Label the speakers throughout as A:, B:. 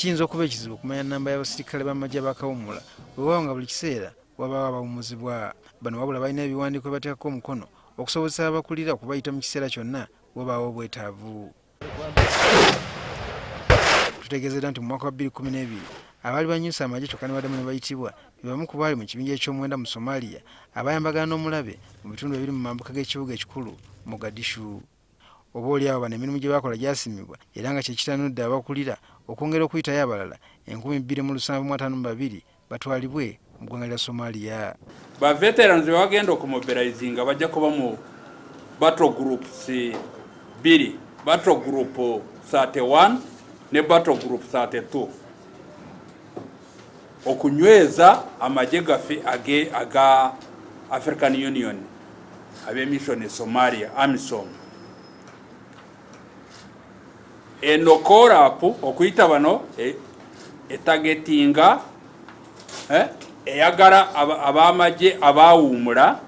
A: kiyinza okuba ekizibu okumanya nnamba y'abasirikale b'amagye abakawummula weewaawo nga buli kiseera wabaawo abawummuzibwa. Bano wabula balina ebiwandiiko bateekako omukono okusobozesa abakulira okubayita mu kiseera kyonna wabaawo obwetaavu. Tutegeezedda nti mu mwaka wa 2012 abaali banyusa amagye kyokka ne baddamu ne bayitibwa be bamu ku baali mu kibinja eky'omwenda mu Somalia abayambagana n'omulabe mu bitundu ebiri mu mambuka g'ekibuga ekikulu Mogadishu. Oba oliawo bano emirimu gye bakola gyasimibwa era nga kyekitanudde abakulira okwongera okuyitayo abalala 2752 batwalibwe mu ggwanga lya Somalia.
B: Ba veterans bagenda okumobilizinga bajja kuba mu battle groups bbiri, battle group 31 ne battle group 32 okunyweza amagye gaffe aga African Union ab'emission e Somalia AMISOM. Eno korapu okuyita bano etagetinga eyagala ab'amagye abaawummula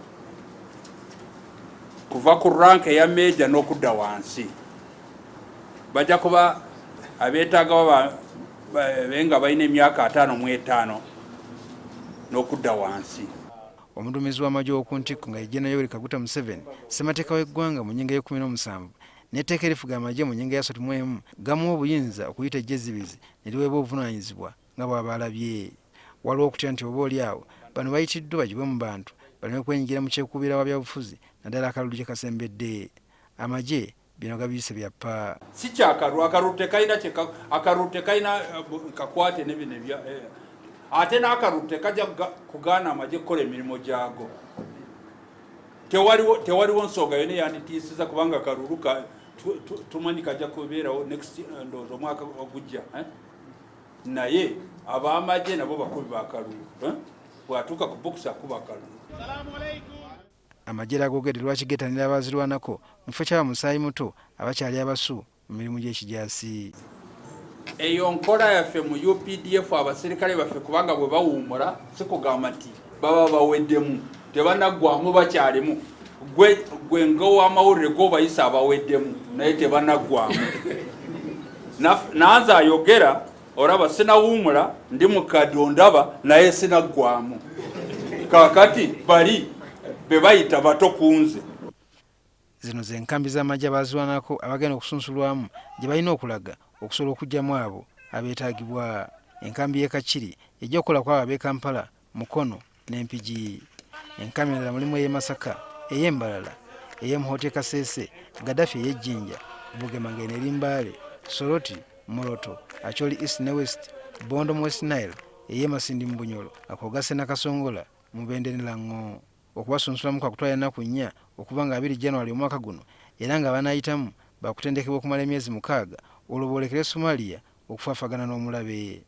B: kuva ku rank eya meja n'okudda wansi. Bajja kuba abeetaaga benga balina emyaka 55 n'okudda wansi.
A: Omuduumizi w'amagye w'okuntikko nga ye Gen Yoweri Museveni ssemateeka w'eggwanga mu nnyingo y'e17 n'etteeka erifuga amagye mu nnyingo ya 31 gamuwa obuyinza okuyita egye ezzibizi ne liweebwa obuvunaanyizibwa nga bw'aba alabye. Waliwo okutya nti oba oliawo bano bayitiddwa bagibwe mu bantu baleme kwenyigira mu kyekuubira wa byabufuzi naddala akalulu gye kasembedde. Amagye bino gabiyise byappa.
B: Si kyakalu akalulu tekayina kakwate ne bino ebya ate n'akalulu tekajja kugaana amagye kukola emirimu gyago. Tewaliwo nsonga yonna yanditiisiza kubanga akalulu tumanyi kajja kubeerawo next ndowooza omwaka ogujja. Naye ab'amagye nabo bakubi b'akalulu bw'atuuka ku bokisi akuba akalulu.
A: Amagye agoogedde lwaki geetanira Abaazirwanako mu kifo ky'abamusaayi muto abakyali abasu mu mirimu gy'ekijaasi.
B: Eyo nkola yaffe mu UPDF abasirikale baffe kubanga bwe bawummula si kugamba nti baba baweddemu tebanaggwamu bakyalimu. Gwe ng'owamawulire g'obayisa abaweddemu naye tebanaggwamu. Nanze ayogera olaba sinawummula ndi mukadde ndaba naye sinaggwamu. Kaakati bali be bayita bato kunze.
A: Zino ze nkambi z'amagye Abaazirwanako abagenda okusunsulwamu gye balina okulaga okusobola okuggyamu abo abetaagibwa. Enkambi y'e Kakiri ejja okukola kwabo ab'e Kampala, Mukono n'Empigi. Enkambi endala mulimu ey'e Masaka, ey'e Mbalala, ey'e Muhote Kasese, Gaddafi ey'e Jjinja, Bugemage ne Limbaale, Soroti, Moroto, Acholi East ne West, Bondo mu West Nile, ey'e Masindi mu Bunyolo, Akawungeezi na Kasongola, Mubende ne Lango. Okubasunsulamu kwa kutwala ennaku 4 okuva nga 2 January omwaka guno era nga banaayitamu bakutendekebwa okumala emyezi 6 olwo boolekere Somalia okufaafagana n'omulabe.